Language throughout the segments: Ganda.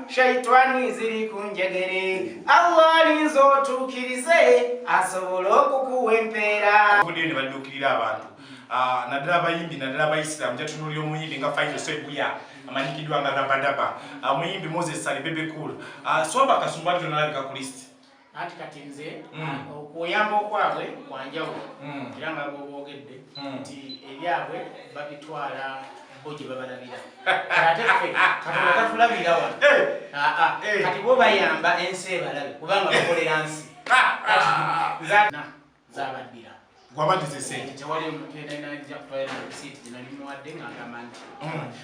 Shaitani ziri kunjegere Allah linzo tukirize asobolo kukuwempera kudini badukirira abantu nadala bayimbi nadala bayislam jatunulyo muyimbi nga Faisal Sebuya amanyikidwa nga Rabadaba muyimbi Moses Salibebe Cool soba kasumba tunalabika ku list ati katinze okuyamba okwabwe kwanjawo era nga bobogedde nti ebyabwe babitwala boje babalabira ate fe katonda tatulabira wano kati bo bayamba ensi ebalabe kubanga bakolera nsi zabaddira gwabaddize sente tewali omutendenanja kutwalira receipt zinalimuwadde ng'agamba nti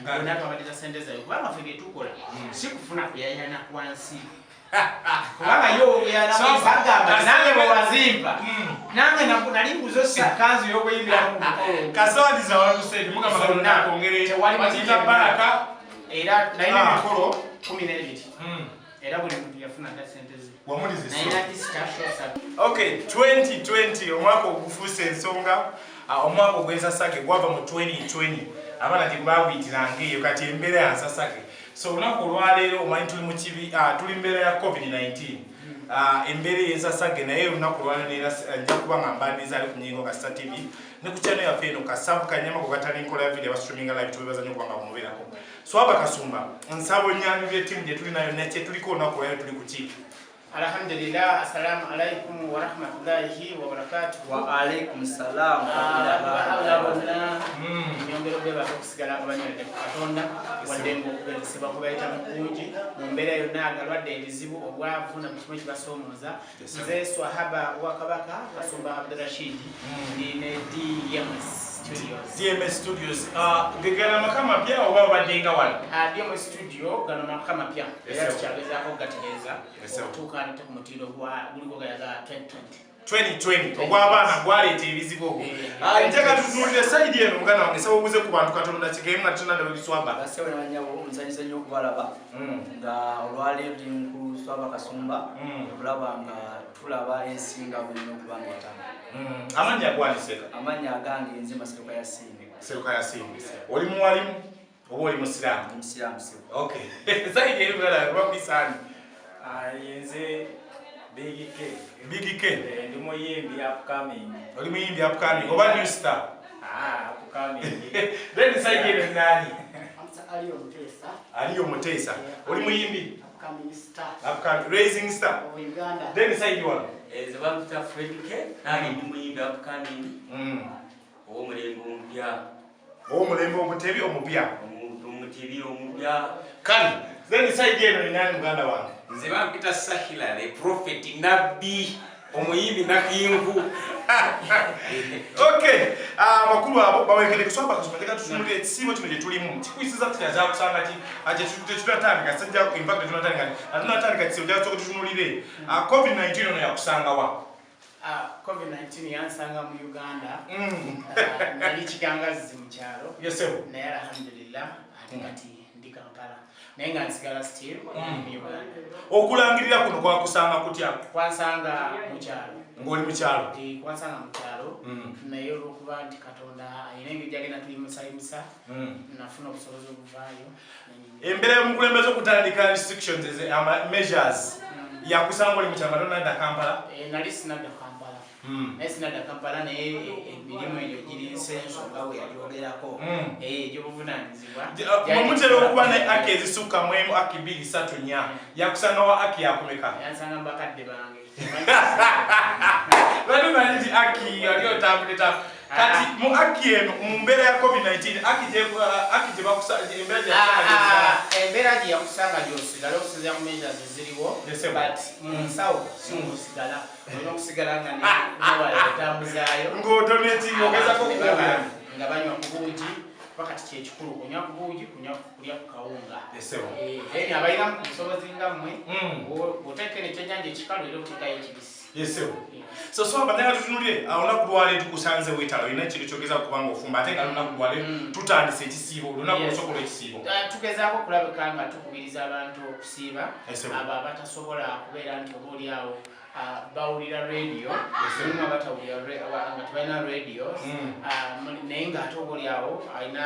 bonna twabaddiza sente zayo kubanga fe byetukola si kufuna kuyayana kwansi kubanga yo yanaagamba nange bwewazimpa nange nali mbuzosa kanzu y'okweyimbiramu kasawadiza walusedi mugamakongere baraka era naine mikolo 12 era buli muntu yafuna sente ze okay 2020 omwaka ogufuuse ensonga omwaka ogw'ensasage gwava mu 2020 abaana tebagwiyitiranga kati embeera yansasage so olunaku olwaleero omanyi tuli mu kibi tuli mbeera ya COVID-19 embeera ey'ensasage naye olunaku olwaleero nja kuba nga mbandiza ali ku Nyingo Kasita TV ne ku channel yaffe eno Kasavu Kanyama ku katali nkola ya video streaming live tubebaza nnyo kubanga bumubeerako so aba Kasumba nsabo nnyami by'ettiimu gye tuli nayo ne tuliko olunaku olwaleero tuli ku ki alhamdulillah assalamu alaikum wa rahmatullahi wa barakatuh wa alaikum salam nyongero beba kusigala abanyere Katonda wadembo kubeseba kubaita mukunji mu mbeera yonna agalwadde ebizibu obwavu na kimwe kibasoomoza nze swahaba wa Kabaka Kasumba Abdurrashid ne DMS Studios gegana makama pia oba badenga wala DMS Studio gana makama pia era tukyagezako gategeeza otuuka ku mutindo gwa guliko gayaga 2020 ogw'abaana gwaleeta ebizibu obwo njagala tutunulire sayidi eno mugana wange saba obuze ku bantu Katonda kigemu na tunadde Swaba basewe n'abanyabo omusanyusa nnyo okubalaba nga olwaleero tuli mu Swaba Kasumba obulaba nga tulaba ensinga bulina okuba nga watanga amannya agwaniseka amannya agange nze Maseruka Yasimbe Seruka Yasimbe oli muwalimu oba oli musiraamu omusiraamu okay sayidi eno mugana lwakulisaani yenze Big K ndi muyimbi upcoming oli muyimbi upcoming oba new star upcoming then sayidi eno nani Aliyo Mutesa oli muyimbi upcoming rising star Uganda then sayidi wano Zebamta Fred K nani ndi muyimbi upcoming omulembe omutebi omupya omutibi omupya kale then sayidi eno nani muganda wange nze bampita Sahila the prophet nabbi omuyimbi nakiyungu okay makulu abo bawekere kuswaba Kasumba teka tutunulire ekisibo kino gye tulimu kikwisiza tutyaza kusanga ki tunatandika sajja ku impact tunatandika kisibo kya tutunulire COVID-19 ono yakusanga wa COVID-19 yansanga mu Uganda nali kigangazi mu kyalo yesebo naye alhamdulillah ati ndi Kampala naye nga nsigala still mu Uganda okulangirira kuno kwakusanga kutya kwansanga mu kyalo ng'oli mu kyalo kwansanga mu kyalo naye olw'okuba nti Katonda ayina engeri gyagenda tulimusayimusa nafuna obusobozi obuvaayo embeera y'omukulembeze okutandika restrictions measures yakusanga oli mu kyalo tonadda Kampala nali sinadda Kampala naye sinadda Kampala naye emirimu egyo giri ensonga we yagyogerako egy'obuvunaanyizibwa mumutera okuba ne aki ezisukka mu emu aki 2 3 4 yakusanga wa aki yakumeka yansanga mu bakadde bange bali manyi nti aki yali otambudde kati mu aki eno mu mbeera ya COVID-19 aki gye bakusanga embeera gye yakusanga gy'osigala okusinziira mu measures eziriwo but mu nsawo si musigala olina okusigala nga newala otambuzaayo ng'odoneti ng'ogezako okubogera nga banywa ku buugi pakati kyekikulu kunywa ku buugi kulya ku kawunga then abalina ku busobozi nga mmwe oteeka ekyennyanja ekikalu era oteekayo ekibisi Yes sir. So abanyanga tutunulye olunaku lwaleero tukusanze wetala olina ekintu kyogeza kubanga ofumba ate nga lunaku lwaleero tutandise ekisiibo olunaku osobola ekisiibo tugezaako okulabika nga tukubiriza abantu okusiiba abo abatasobola kubeera nti obaoliawo bawulira radio mulimu abatawulira nga tebalina radio naye ng'ate obaoliawo alina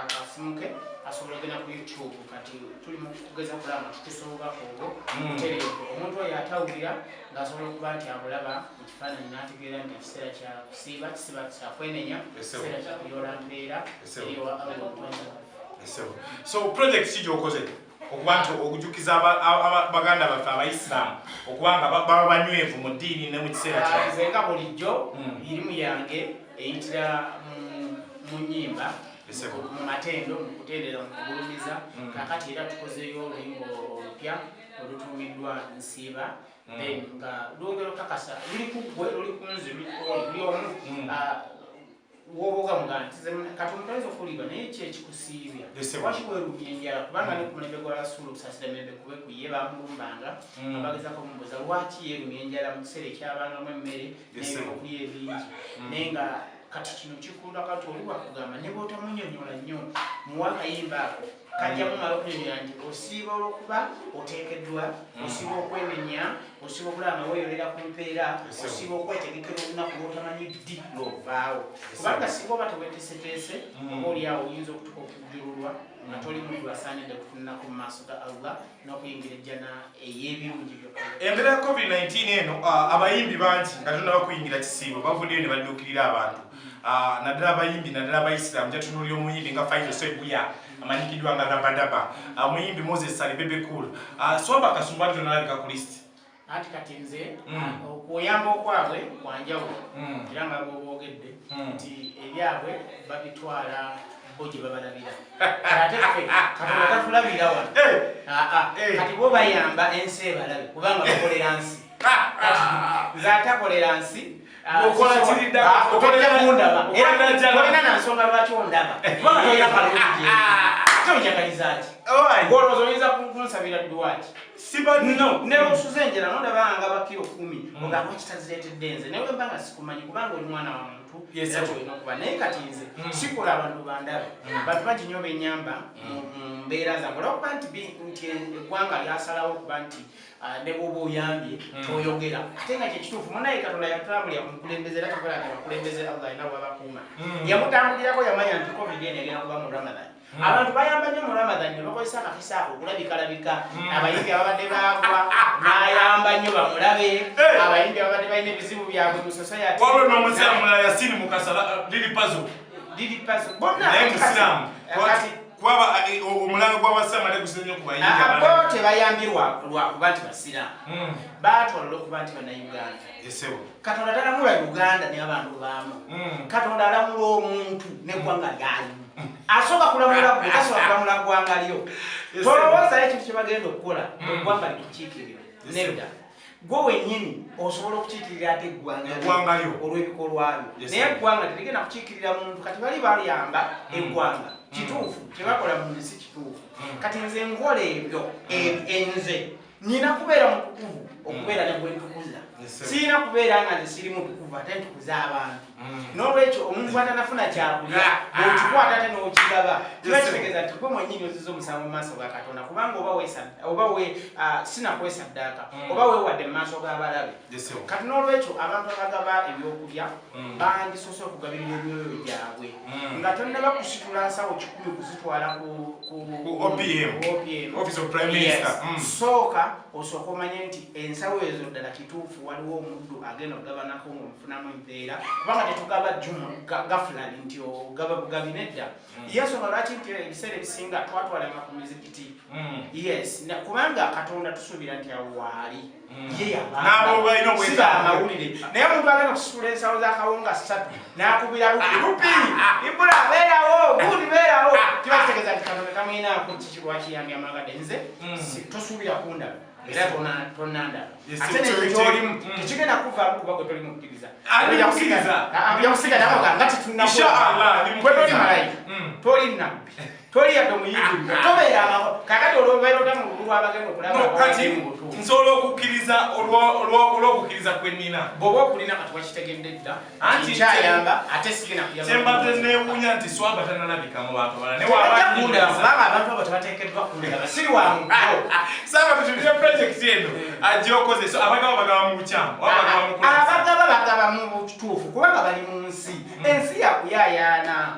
akasimu ke asobola ogenda ku YouTube kati tuli mu kugeza kulaba tutusobokako olwo mutereevu omuntu oyo atawulira ng'asobola okuba nti abulaba mu kifaananyi n'ategeera nti ekiseera kya kusiiba kisiba kyakwenenya ekiseera kya kuyoola mbeera eriwa so project ki gy'okoze okuba nti okujukiza baganda baffe abaisiraamu okubanga baba banywevu mu ddiini ne mu kiseera nze nga bulijjo irimu yange eyitira mu nnyimba mu matendo mu kutendera mu kugulumiza kakati era tukozeyo oluyimba olupya olutuumiddwa nsiiba nga lwogero kakasa luli kugwe luli kunze luli omu woboga muganti kati omuntu ayinza okuwulirwa naye ki ekikusiibya lwaki werumya enjala kubanga ne ku mulembe gwa rasuulu okusasira mirembe kube kuye bamulumbanga bagezako omubuuza lwaki yerumya enjala mu kiseera ekyabangamu emmere n'ebyokulya ebingi naye nga kati kino kikunda kati oli wakugamba ne bw'otamunyonyola nnyo muwa akayimba ako kajjamu mala okunyonyola nti osiiba olw'okuba oteekeddwa osiiba okwenenya osiiba okulaba nga weeyolera ku mpeera osiiba okwetegekera olunaku lw'otamanyi ddi lw'ovaawo kubanga singa oba teweeteeseteese oba oliawo oyinza okutuka okujjululwa nga toli muntu asaanidde kutunulako mu maaso ga Allah n'okuyingira ejjana ey'ebirungi byokka. Embeera ya COVID-19 eno abayimbi bangi nga tonnabakuyingira kisiibo bavuddeyo ne badduukirira abantu naddala abayimbi naddala abaisiraamu jatunuulira omuyimbi nga Faisal Sebuya amanyikiddwa nga Dabadaba omuyimbi Moses Salibebe Cool Swaba Kasumba tonalabika ku list anti kati nze okuyamba okwabwe kwanjawulo era nga boogedde nti ebyabwe babitwala bo gye babalabira ate ffe Katonda tatulabira wano kati bo bayamba ensi ebalabe kubanga bakolera nsi nze ate akolera nsi olina nansonga lwaki ondaba kubanga tolina kalungi tonjagalizaki olowooza oyinza kunsabira dduwaki neosuza enjala nondabanga bakiro 10 ogamba kitazireetedde nze naye wemba nga sikumanyi kubanga oli mwana wa muntu era tolina okuba naye kati nze sikola abantu bandabe bantu bangi nnyo benyamba mu mbeera zange olwokuba nti eggwanga lyasalawo okuba nti ne bwoba oyambye toyogera ate nga kyekituufu munaye Katonda yatulabulira ku mukulembeze era tukola nti abakulembeze Allah alina bwabakuuma yamutambulirako yamanya nti covid eno egenda kuba mu Ramadan abantu bayamba nnyo mu Ramadan ne bakozesa akakisa ako okulabikalabika abayimbi ababadde baagwa n'ayamba nnyo bamulabe abayimbi ababadde balina ebizibu byabwe mu society waliwo n'omusiraamu mulala Yasini Mukasa Lili Puzzle bonna naye musiraamu kwaba omulanga gw'abasiraamu ate gusinze nnyo ku bayimbi bo tebayambirwa lwakuba nti basiraamu baatwala olw'okuba nti bannayuganda Katonda talamula Uganda ne abantu baamu Katonda alamula omuntu n'eggwanga lyalimu asooka kulamula gwe tasobola kulamula ggwanga lyo tolowooza ekintu kye bagenda okukola eggwanga litukiikirira nedda gwe wennyini osobola okukiikirira ate eggwanga lyo olw'ebikolwa byo naye eggwanga terigenda kukiikirira muntu kati bali bayamba eggwanga kituufu kyebakola mu nsi kituufu kati nze ngola ebyo enze nina kubeera mutukuvu okubeera ne bwentukuza siina kubeera nga nze siri mutukuvu ate ntukuza abantu n'olwekyo omuntu atanafuna kyakulya bw'okikwata ate n'okigaba kiba kitegeeza nti gwe mwennyini oziza omusango mu maaso ga Katonda kubanga oba sinakwesaddaaka oba weewadde mu maaso g'abalabe kati n'olwekyo abantu abagaba ebyokulya bandisoose okugabirira ebyoyo byabwe nga tonnaba kusitula nsawo 100 kuzitwala ku OPM Office of Prime Minister sooka osooka omanye nti ensawo ezo ddala kituufu waliwo omuddu agenda okugabanako ng'omufunamu empeera kubanga tetugaba juma gafulani nti ogaba bugabi nedda yensonga lwaki nti ebiseera ebisinga twatwalanga ku mizikiti yes kubanga Katonda tusuubira nti awo waali ye yabansiba amawulire naye omuntu agenda kusitula ensawo z'akawunga 3 n'akubira lupi ibula beerawo gundi beerawo kiba kitegeeza nti Katonda tamuyinaako kikirwakiyambye amagadde nze tosuubira kundaba era tonandaba ate nekyolimu tekigenda kuvaamu kuba gwe toli mukkiriza abija kusiga namoga nga tetunakwe toli malayika toli nabbi toli yadde omuyigiriza tobeera kakati olwobeera otamu lwabagenda okulaba kati nsobola okukkiriza olw'okukkiriza kwenina bw'oba okulina kati wakitegedde dda anti kyayamba ate sigena kyembadde neewuunya nti swaba tanalabika mu bantu balala kubanga abantu abo tebateekeddwa kundaba siri wangu saba tutulire projekiti eno ajja okoze so abagaba bagaba mu bukyamu abagaba bagaba mu kituufu kubanga bali mu nsi ensi yakuyaayaana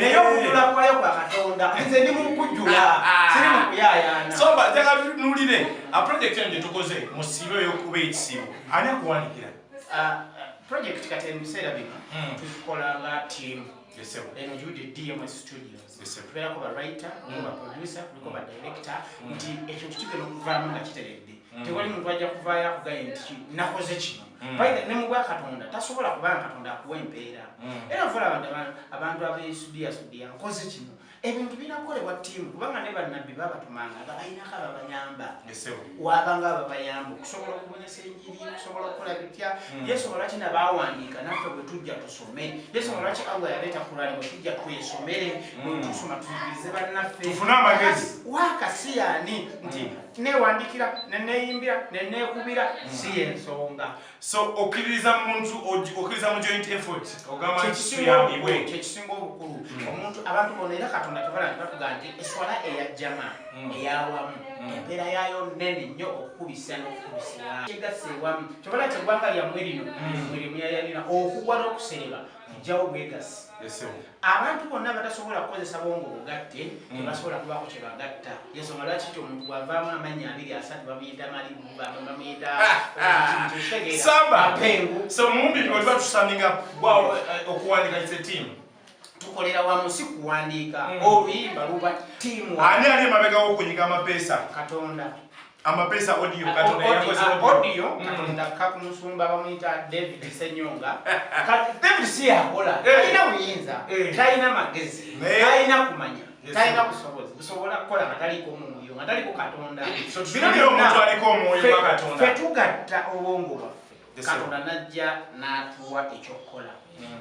naye okujula kwayo kwa Katonda nze ndi mu kujjula siri mu kuyaayaana so njagala tunulire projekiti eno gye tukoze mu ssiibo ey'okuba ekisibo ani akuwanikira project kati ebiseera bino tukola nga team eno judi DMS Studios tubeerako ba writer ba producer tuliko ba director nti ekintu kigenda okuvaamu nga kiteredde tewali muntu ajja kuvaayo akugaye nti nakoze kino ne mu bwa Katonda tasobola kubanga Katonda akuwa empeera era nfula abantu abesudia nkoze kino ebintu binakolebwa ttiimu kubanga ne bannabbi babatumanga babalinako ababayamba wabanga ababayamba okusobola okubonesa enjiri okusobola okukola bitya yesobola ki nabaawandiika naffe bwe tujja tusome yesobola ki Allah yaleeta Kurani bwe tujja twesomere tusoma tuyigirize bannaffe tufune amagezi waakasiyaani nti neewandikira neneeyimbira neneekubira si ensonga so okkiririza muntu okkiririza mu joint effort ogamba kyekisinga obukulu omuntu abantu bonna era Katonda tebala ntibatuga nti eswala eyajjama eyawamu empeera yayo nene nnyo okukubisa n'okukubisira kyegasse ewamu kyobola kyeggwanga lyammwe lino mwerimu yayalina okugwa n'okusereba kujjawo bwegasi abantu bonna batasobola kukozesa bongo bugatte tebasobola kubaako kye bagatta yensonga lwaki ti omuntu bwavaamu amannya 2 3 bamuyita malibu bamuyita apengu so mumbi bweba tusaninga okuwandika ise team tukolera wamu si kuwandiika oluyimba luba tiimu ani ali emabega w'okunyiga amapeesa Katonda amapeesa audio Katonda yakoze audio Katonda kakumusumba bamuyita David Senyonga David si yakola talina buyinza talina magezi talina kumanya talina kusobola kukola nga taliko omwoyo nga taliko Katonda bino omuntu aliko omwoyo wa Katonda ffe tugatta obwongo bwaffe Katonda najja n'atuwa ekyokukola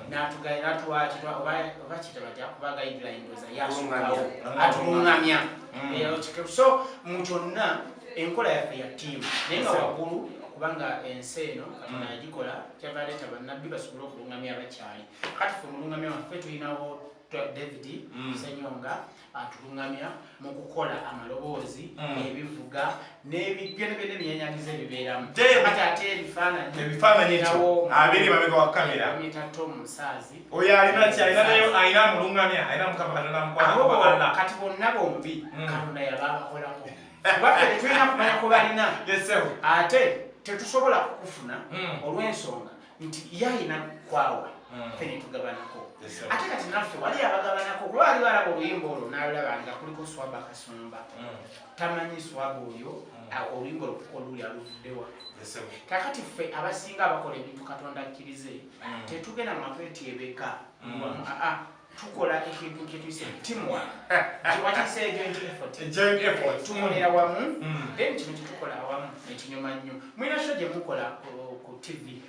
natuwa oba kitabatya kuba guideline ndoza yasukawo atulungamya so mu kyonna enkola yaffe ya ttiimu naye nga waggulu kubanga ensi eno Katonda yagikola kyava leeta bannabbi basobole okulungamya abakyali kati ffe omulungamya waffe tulinawo David Senyonga atulungamya mu kukola amaloboozi ebivuga n'ebigendo byonna ebyenyanyiza ebibeeramu kati ate ebifaananyi ekyo abiri babega wa kamera bamuyita Tom Musaazi oyo alina mulungamya alina Mukama Katonda amukwata kati bonna bombi Katonda yababakolako baffe tetulina kumanya ku balina ate tetusobola kukufuna olw'ensonga nti yalina kwawa ffe netugabanako ate kati naffe wali abagabanako kuba wali balaba oluyimba olwo n'alulaba nga kuliko Swaba Kasumba tamanyi Swaba oyo oluyimba oluli aluvuddewa kakati ffe abasinga abakola ebintu Katonda akkirize tetugenda mu mapeeti ebeka tukola ekintu kyetuyise teamwork kiwakise joint effort tukolera wamu then kino kitukola awamu ekinyuma nnyo mwina sho gye mukola ku TV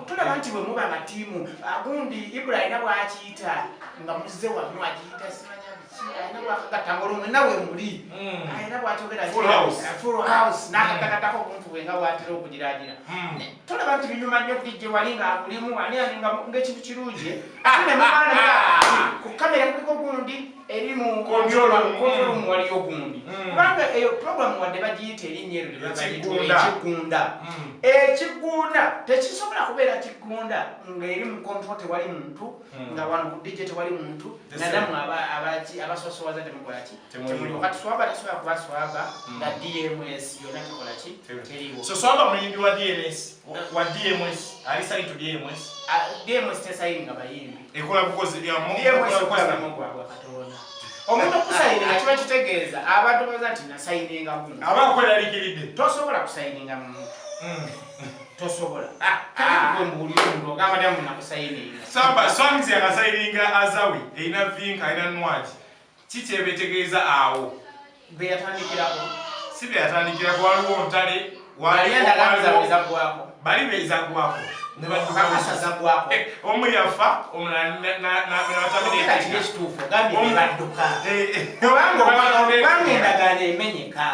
tulaba nti bwe muba nga tiimu gundi Ibula alina bwakiyita nga muzze wamu akiyita simanya alina bwakagatta ng'olumwe nawe muli alina bwakyogera full house n'akagatatako omuntu bwe nga bwatera okugiraagira tulaba nti binyuma nnyo DJ wali ng'amulimu ani ng'ekintu kirungi ate ne mubaana ku kamera kuliko gundi eri mu control room waliyo gundi kubanga eyo program wadde bagiyita erinnya eryo ekigunda tekisobola kubeera kigunda ng'eri mu control tewali muntu nga wano ku DJ tewali muntu nadamu abasosowaza temukola ki temuli wakati Swaba tasobola kuba Swaba nga DMS yonna tekola ki teriwo so Swaba muyimbi wa DMS ali sayintu DMS tesayinga bayimbi ekola bukozi omuntu okusayininga kiba kitegeeza abantu baza nti nasayininga guno abakweralikiride tosobola kusayininga muntu tosobola kati mbuulira omuntu ogamba dda muntu nakusayininga samba songs yagasayininga Azawi erina vinka erina Nwaji kikyebetegeeza awo beyatandikirako si beyatandikirako waliwo ntale bali bezaggwako bakasaza gwako omu yafa omulala natamira ekituufu ogambye badduka kubanga endagaano emenyeka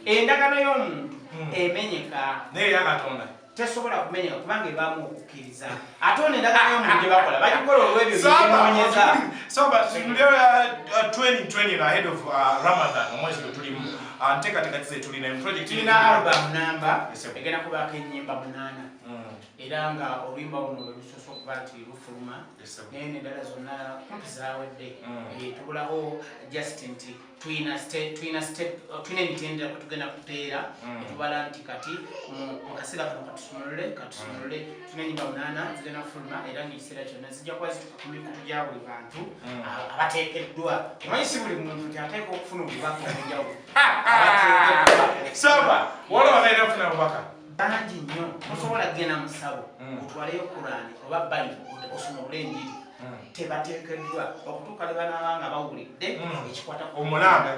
endagaano y'omuntu emenyeka naye yakatonda tesobola kumenyeka kubanga ebaamu okukkiriza ate ono endagaano y'omuntu gye bakola bagikola olw'ebyo byemunyeza soba 2020 ahead of Ramadan omwezi gwe tulimu nteekateeka tulina project tulina album namba egenda kubaako ennyimba 8 era nga oluyimba luno lwe lusoose okuba nti lufuluma naye neddala zonna kumpi zaawedde tubulaho just nti tulina emitendera kwe tugenda kuteera netubala nti kati mu kaseera kano katusumulule tulina ennyimba 8 zigenda kufuluma era ngaekiseera kyonna zijja kuba zituka ku mikutu gya buli bantu abateekeddwa omanyi si buli muntu nti ateeka okufuna obubaka obwenjawulo soba waliwo abaina okufuna obubaka bangi nnyo tosobola kgenda mu ssabo otwaleyo Kurani oba Bible osomole enjiri tebateekeddwa okutuuka ne banaabanga bawulidde ekikwata omulanga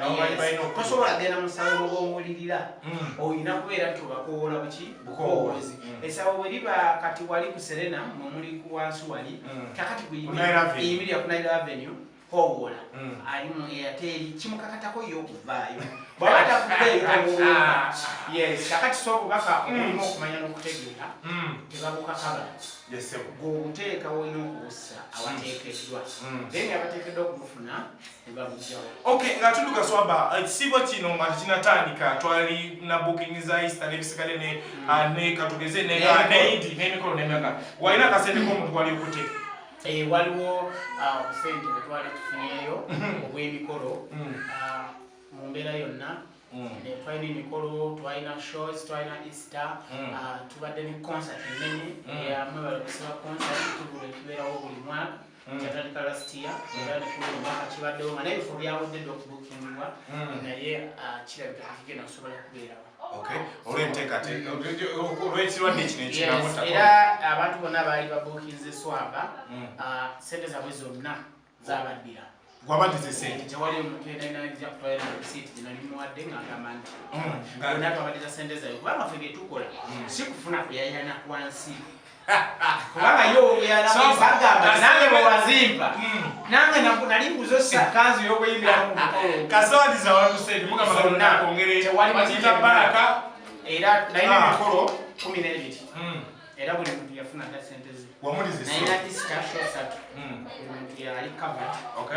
tosobola kgenda mu ssabo mubawulirira olina kubeera nti obakowola buki bukoowoozi essabo bwe liba kati wali ku Serena mwemuli ku wansi wali kakati kuyimirira ku Nile Avenue kowola ali mu Airtel kimukakatako yo okuvaayo bwaba takuveeyo yes kakati so obubaka olina okumanya n'okutegeera tebabukakaba gwobuteeka olina okubussa awateekeddwa then abateekeddwa okubufuna nebabugjawo okay nga tudduka swaba ekisiibo kino nga tekinatandika twali na booking za Easter n'ebisigale ne katugeze neidi n'emikolo n'emyaka walina akasente k'omuntu wali okuteeka waliwo obusente bwe twali tufunyeyo obw'emikolo mu mbeera yonna twalina emikolo twalina shows twalina Easter tubadde ne concert ennene eyamwebala okusiba concert tubula ekibeerawo buli mwaka kyatandika last year era nekuli omwaka kibaddewo nga n'ebifo byawuddedde okubuukingibwa naye kirabika kigenda kusobola kubeerawo olwenteekateeka olw'ekirwadde kino ekinamuta era abantu bonna baali babuukinze swaba sente zaabwe zonna zabaddira gwabaddize sente tewali omuntu yenayinza kutwala receipt gino limuwadde ng'agamba nti bonna twabaddiza sente zaabwe kubanga ffe bye tukola si kufuna kuyayana wansi kubanga yo oyanaagamba nange bwewazimpa nange nali mbuzosa kanzu y'okweyimbiramu mukolo kasawadiza walusente mugamakongera baraka era nalina emikolo 12 era buli muntu yafuna sente ze nalina Easter show 3 buli muntu yali covered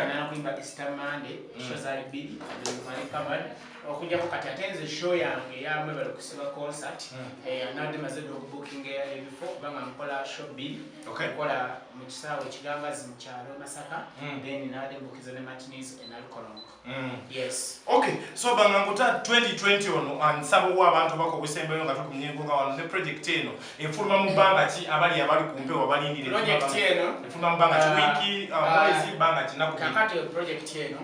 nalina kuyimba Easter Monday show zaali 2 buli muntu yali covered okujjako kati atenze show yange eyamwebala okusiba concert anadde maze okubookinga ebifo kubanga nkola show 2 nkola mu kisaawe ekigangazi mu kyalo Masaka then nadde mbukiza ne matinis enalikolongo yes okay so banganguta 2020 ono nsabo abantu bakobusembeyo nga tukumyengo nga wano ne project eno efuluma mu bbanga ki abali kumpewa balindire project eno efuluma mu bbanga ki wiki mwezi bbanga kinaku kakati project eno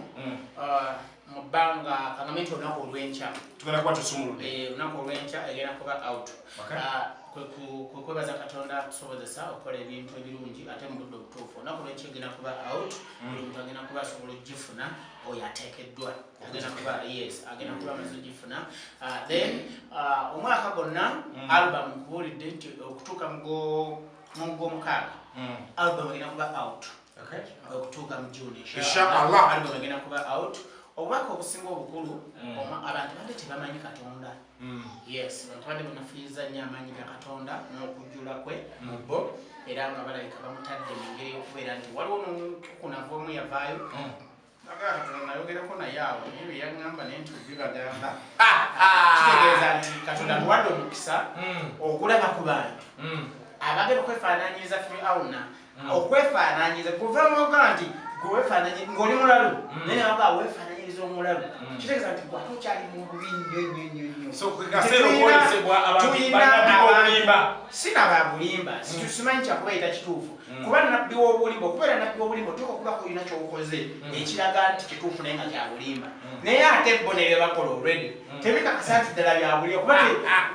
mubanga kangamenti olunaku olw'enkya tugenda kuba tusumuludde olunaku olw'enkya egenda kuba out kwebaza Katonda tusobozesa okukola ebintu ebirungi ate mu budde obutuufu olunaku olw'enkya egenda kuba out buli muntu agenda kuba asobola okugifuna oyo ateekeddwa agenda kuba agenda kuba amaze ogifuna then omwaka gonna album nkubuulidde nti okutuuka mu gw'omukaaga album egenda kuba out okutuuka mu June inshallah album egenda kuba out obubaka obusinga obukulu abantu badde tebamanyi Katonda yes abantu badde banafiiriza nnyo amaanyi ga Katonda n'okujjula kwe mu bo era nga balabika bamutadde mu ngeri y'okubeera nti waliwo n'okunava omu yavaayo Katonda nayogerako naye awo naye bye yaŋŋamba naye nti bibagamba kitegeeza nti Katonda amuwadde omukisa okulaba ku bantu abagenda okwefaanaanyiriza Firawuna okwefaanaanyiriza kuvamu ogaa nti gwewefaananyi ng'oli mulalu naye nabaga weefaananyiriza omulalu kitegeeza nti gwate okyali mu bubi nnyo sina babulimba situsimanyi kyakubayita kituufu kuba nabbi w'obulimba okubeera nabbi w'obulimba otuuka okubako olina ky'okoze ekiraga nti kituufu naye nga kyabulimba naye ate bo ne bye bakola olwedde tebikakasa nti ddala byabulimba kuba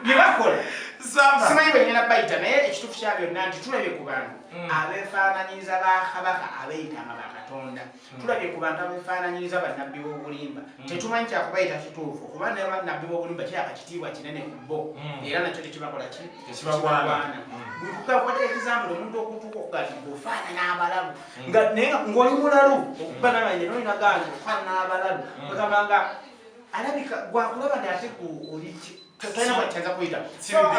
bye bakola simanyi bwe ngenda bayita naye ekituufu kya byonna nti tulabye ku bantu abeefaananyiriza bakabaka abeeyitanga bakatonda tulabye ku bantu abeefaananyiriza bannabbi b'obulimba tetumanyi kyakubayita kituufu kuba naye bannabbi b'obulimba kyaka kitiibwa kinene ku bo era nakyo tekibakola tekibagwana bwekugakwata ekizambula omuntu okutuuka okugati ng'ofaanana abalalu ng'oli mulalu okuba nabanye nolina gange ofaanana abalalu kwegambanga alabika gwakulaba nti ate tolina bwakyaza kuyita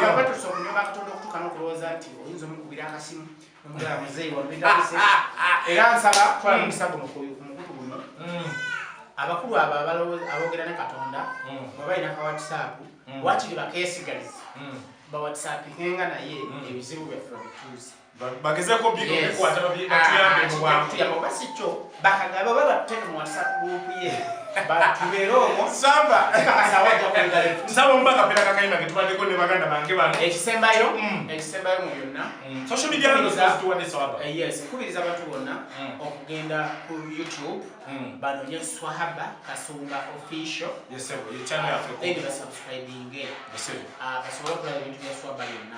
abatusa okunyuma akatonda okutuuka n'okulowooza nti oyinza omukubira akasimu nomugala muzeeyi wabindakise era nsaba twala mukisa guno ku mukutu guno abakulu abo aboogera ne katonda bwe balina ka whatsapp wakiri bakeesigaliza ba whatsappinga naye ebizibu byaffe bituuze bagezeko bikwata batuyambe mu bwangu tuyamba oba si kyo bakagaba oba batuteke mu whatsapp group ye batubeere omwo nsaba omubaka pera kakayima ketubaddeko ne baganda bange bano ekisembayo mu byonna social media tuwadde sawaba yes nkubiriza abantu bonna okugenda ku YouTube banonye Swahaba Kasumba official basubscribinge basobole okulaba ebintu bya Swahaba byonna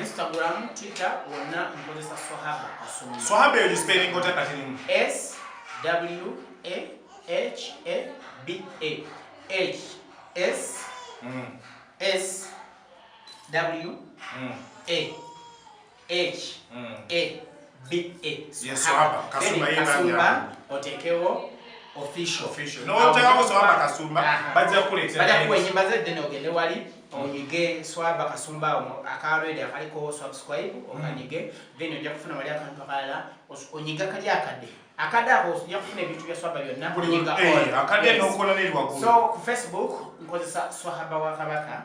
Instagram Twitter wonna nkozesa Swahaba Kasumba Swahaba eyo spelling ota katirimu SWAHABA Swahaba Kasumba otekewo official no otekawo Swahaba Kasumba bajja kukuleetera enyimba zedde n'ogende wali onyige Swahaba Kasumba akalwedi akaliko subscribe okanyige then ojja kufuna wali akantu akalala onyiga kali akadde ako ojja kufuna ebintu bya Swahaba byonna akadde n'okola n'eri waggulu so ku Facebook nkozesa Swahaba wa Kabaka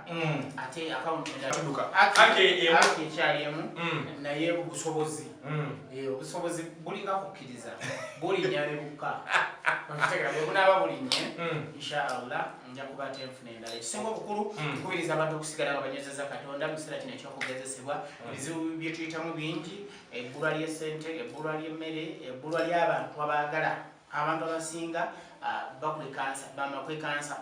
ate account ekyaliemu naye obusobozi obusobozi bulinga kukkiriza bulinnya ne bukka bwe bunaaba bulinnye inshallah nja kuba ate nfuna endala ekisinga obukulu tukubiriza abantu okusigala nga banyezeza Katonda mu kiseera kino ekyokugezesebwa ebizibu bye tuyitamu bingi ebbulwa ly'essente ebbulwa ly'emmere ebbulwa ly'abantu abaagala abantu abasinga bakwekansa bamakwekansa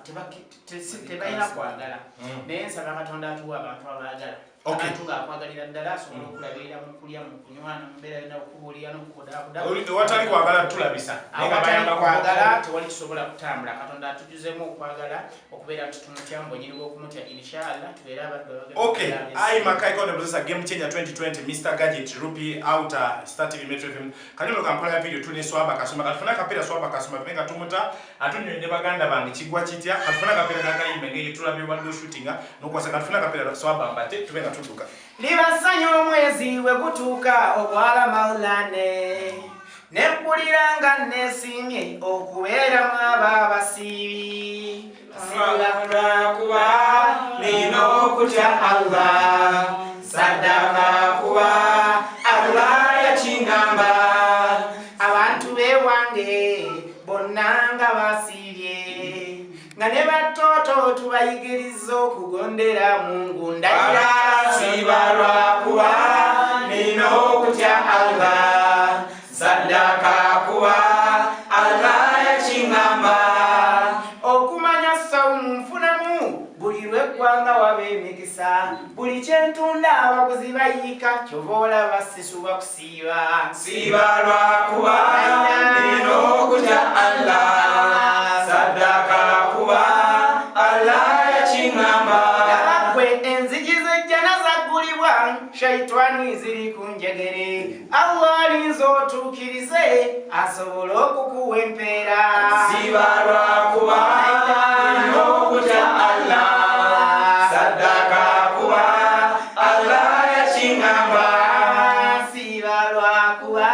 tebalina kwagala naye nsaba Katonda atuwa abantu abaagala abantu ng'akwagalira ddala asobola okulabirira mu kulya mu kunywa nomubeera yona okubuulira watali kwagala tulabisa awatali kwagala tewali kisobola kutambula Katonda atujuzemu okwagala okubeera nti tumutya mu bwenyini bw'okumutya inshallah tubeere abaddu ai Makai Konde Mzesa Game Changer 2020 Mr. Gadget Rupi Outer Star TV Metro FM kanyulo kampala video tune Swahaba Kasumba katufuna kapira Swahaba Kasumba tumenga tumuta atunyonye baganda bange kigwa kitya katufuna kapira kakayimbe ngeye tulabye waddo shootinga nokwasa katufuna kapira Swahaba mbate tubenga tutuka libasanya omwezi we gutuuka obwala maulane nekuliranga nesimye okubeeramu ababasiibi kuba nino okutya Allah sadaka kuba Allah yakingamba abantu bewange bonna nga basiibye nga ne batoto tubayigiriza okugondera Mungu ndayira sibalwa kuba nino okutya Allah sadaka kuba Allah yakingamba okumanya sawumu nfunamu buli lw'eggwanga waba emikisa buli kyentunda abaguzi bayiika kyova olaba sisuba kusiiba sibalwa kuba nino okutya Allah sadaka kuba Allah yakingamba gwe enzigi z'ejjana zaggulibwa shaitani ziri ku njegere Allah alinza otuukirize asobole okukuwa empeera sibalwa kuba nino okutya Allah sadaka kuba Allah yakingamba sibalwa kuba